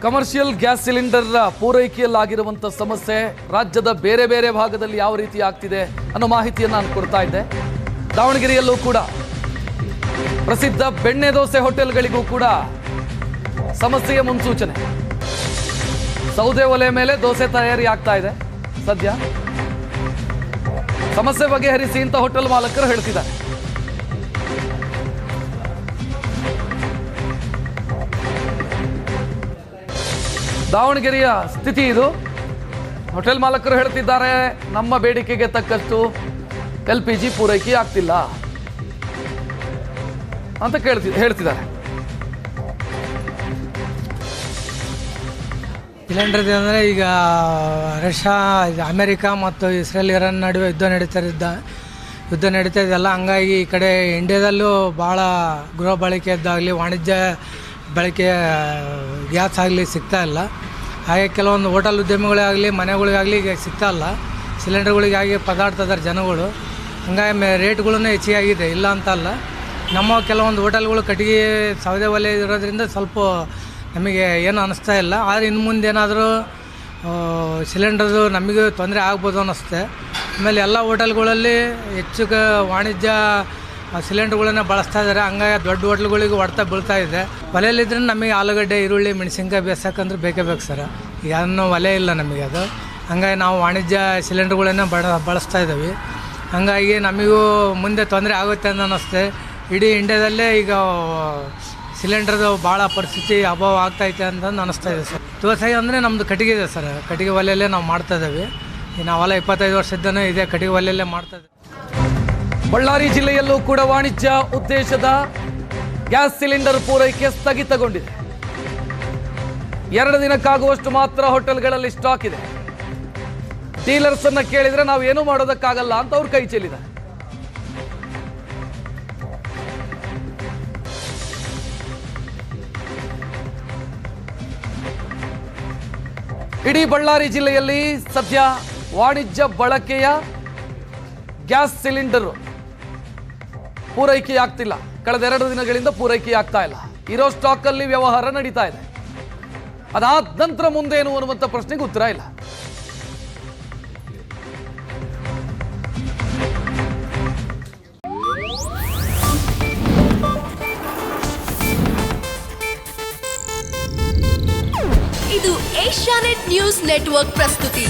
Commercial gas cylinder ಪೂರೈಕೆಯಲ್ಲಾಗಿರುವಂಥ ಸಮಸ್ಯೆ ರಾಜ್ಯದ ಬೇರೆ ಬೇರೆ ಭಾಗದಲ್ಲಿ ಯಾವ ರೀತಿ ಆಗ್ತಿದೆ ಅನ್ನೋ ಮಾಹಿತಿಯನ್ನು ನಾನು ಕೊಡ್ತಾ ಇದ್ದೆ. ದಾವಣಗೆರೆಯಲ್ಲೂ ಕೂಡ ಪ್ರಸಿದ್ಧ ಬೆಣ್ಣೆ ದೋಸೆ ಹೋಟೆಲ್ಗಳಿಗೂ ಕೂಡ ಸಮಸ್ಯೆಯ ಮುನ್ಸೂಚನೆ. ಸೌದೆ ಒಲೆ ಮೇಲೆ ದೋಸೆ ತಯಾರಿ ಆಗ್ತಾ ಇದೆ. ಸದ್ಯ ಸಮಸ್ಯೆ ಬಗೆಹರಿಸಿ ಅಂತ ಹೋಟೆಲ್ ಮಾಲಕರು ಹೇಳ್ತಿದ್ದಾರೆ. ದಾವಣಗೆರೆಯ ಸ್ಥಿತಿ ಇದು. ಹೋಟೆಲ್ ಮಾಲಕರು ಹೇಳ್ತಿದ್ದಾರೆ, ನಮ್ಮ ಬೇಡಿಕೆಗೆ ತಕ್ಕಷ್ಟು LPG ಪೂರೈಕೆ ಆಗ್ತಿಲ್ಲ ಅಂತ ಹೇಳ್ತಿದ್ದಾರೆ. ಸಿಲಿಂಡರ್ ಅಂದರೆ ಈಗ ರಷ್ಯಾ, ಅಮೆರಿಕ ಮತ್ತು ಇಸ್ರೇಲ್ ಇರಾನ್ ನಡುವೆ ಯುದ್ಧ ನಡೀತಾ ಇದೆಯಲ್ಲ, ಹಂಗಾಗಿ ಈ ಕಡೆ ಇಂಡಿಯಾದಲ್ಲೂ ಭಾಳ ಗೃಹ ಬಳಕೆಯದ್ದಾಗಲಿ ವಾಣಿಜ್ಯ ಬಳಕೆ ಗ್ಯಾಸ್ ಆಗಲಿ ಸಿಗ್ತಾ ಇಲ್ಲ. ಹಾಗೆ ಕೆಲವೊಂದು ಹೋಟೆಲ್ ಉದ್ಯಮಿಗಳಾಗಲಿ ಮನೆಗಳಿಗಾಗಲಿ ಈಗ ಸಿಗ್ತಾ ಇಲ್ಲ. ಸಿಲಿಂಡರ್ಗಳಿಗಾಗಿ ಪದಾರ್ಥದ ಜನಗಳು, ಹಂಗಾಗಿ ರೇಟ್ಗಳೂ ಹೆಚ್ಚಿಗೆ ಆಗಿದೆ, ಇಲ್ಲ ಅಂತಲ್ಲ. ನಮ್ಮ ಕೆಲವೊಂದು ಹೋಟೆಲ್ಗಳು ಕಟ್ಟಿಗೆ ಸೌದೆ ಒಲೆ ಇರೋದ್ರಿಂದ ಸ್ವಲ್ಪ ನಮಗೆ ಏನು ಅನ್ನಿಸ್ತಾ ಇಲ್ಲ. ಆದರೆ ಇನ್ನು ಮುಂದೆ ಏನಾದರೂ ಸಿಲಿಂಡರ್ದು ನಮಗೆ ತೊಂದರೆ ಆಗ್ಬೋದು ಅನ್ನಿಸುತ್ತೆ. ಆಮೇಲೆ ಎಲ್ಲ ಹೋಟೆಲ್ಗಳಲ್ಲಿ ಹೆಚ್ಚು ವಾಣಿಜ್ಯ ಸಿಲಿಂಡರ್ಗಳನ್ನ ಬಳಸ್ತಾ ಇದ್ದಾರೆ. ಹಂಗಾಗಿ ದೊಡ್ಡ ಹೋಟ್ಲ್ಗಳಿಗೆ ಹೊಡೆತ ಬೀಳ್ತಾ ಇದೆ. ಒಲೆಯಲ್ಲಿದ್ರೆ ನಮಗೆ ಆಲೂಗಡ್ಡೆ, ಈರುಳ್ಳಿ, ಮೆಣಸಿನ್ಕಾಯಿ ಬೇಯಿಸೋಕ್ಕಂದ್ರೆ ಬೇಕೇ ಬೇಕು ಸರ್. ಈಗ ಅದನ್ನು ಒಲೆ ಇಲ್ಲ ನಮಗೆ. ಅದು ಹಂಗಾಗಿ ನಾವು ವಾಣಿಜ್ಯ ಸಿಲಿಂಡರ್ಗಳನ್ನ ಬಳಸ್ತಾ ಇದ್ದೀವಿ. ಹಂಗಾಗಿ ನಮಗೂ ಮುಂದೆ ತೊಂದರೆ ಆಗುತ್ತೆ ಅಂತ ಅನ್ನಿಸುತ್ತೆ. ಇಡೀ ಇಂಡಿಯಾದಲ್ಲೇ ಈಗ ಸಿಲಿಂಡರ್ದು ಭಾಳ ಪರಿಸ್ಥಿತಿ ಅಭಾವ ಆಗ್ತೈತೆ ಅಂತ ಅನ್ನಿಸ್ತಾ ಇದೆ ಸರ್. ದೋಸೆ ಅಂದರೆ ನಮ್ಮದು ಕಟ್ಟಿಗೆ ಇದೆ ಸರ್. ಕಟ್ಟಿಗೆ ಒಲೆಯಲ್ಲೇ ನಾವು ಮಾಡ್ತಾ ಇದ್ದೀವಿ. ನಾವೆಲ್ಲ 25 ವರ್ಷದ್ದೂ ಇದೆ ಕಟ್ಟಿಗೆ ಒಲೆಯಲ್ಲೇ ಮಾಡ್ತಾ ಇದ್ದೀವಿ. ಬಳ್ಳಾರಿ ಜಿಲ್ಲೆಯಲ್ಲೂ ಕೂಡ ವಾಣಿಜ್ಯ ಉದ್ದೇಶದ ಗ್ಯಾಸ್ ಸಿಲಿಂಡರ್ ಪೂರೈಕೆ ಸ್ಥಗಿತಗೊಂಡಿದೆ. 2 ದಿನಕ್ಕಾಗುವಷ್ಟು ಮಾತ್ರ ಹೋಟೆಲ್ಗಳಲ್ಲಿ ಸ್ಟಾಕ್ ಇದೆ. ಡೀಲರ್ಸ್ ಅನ್ನ ಕೇಳಿದ್ರೆ ನಾವು ಏನೂ ಮಾಡೋದಕ್ಕಾಗಲ್ಲ ಅಂತ ಅವ್ರು ಕೈ ಚೆಲ್ಲಿದ್ದಾರೆ. ಇಡೀ ಬಳ್ಳಾರಿ ಜಿಲ್ಲೆಯಲ್ಲಿ ಸದ್ಯ ವಾಣಿಜ್ಯ ಬಳಕೆಯ ಗ್ಯಾಸ್ ಸಿಲಿಂಡರ್ ಪೂರೈಕೆ ಆಗ್ತಿಲ್ಲ. ಕಳೆದ 2 ದಿನಗಳಿಂದ ಪೂರೈಕೆ ಆಗ್ತಾ ಇಲ್ಲ. ಇರೋ ಸ್ಟಾಕ್ ಅಲ್ಲಿ ವ್ಯವಹಾರ ನಡೀತಾ ಇದೆ. ಅದಾದ ನಂತರ ಮುಂದೇನು ಅನ್ನುವಂಥ ಪ್ರಶ್ನೆಗೆ ಉತ್ತರ ಇಲ್ಲ. ಇದು ಏಷ್ಯಾನೆಟ್ ನ್ಯೂಸ್ ನೆಟ್ವರ್ಕ್ ಪ್ರಸ್ತುತಿ.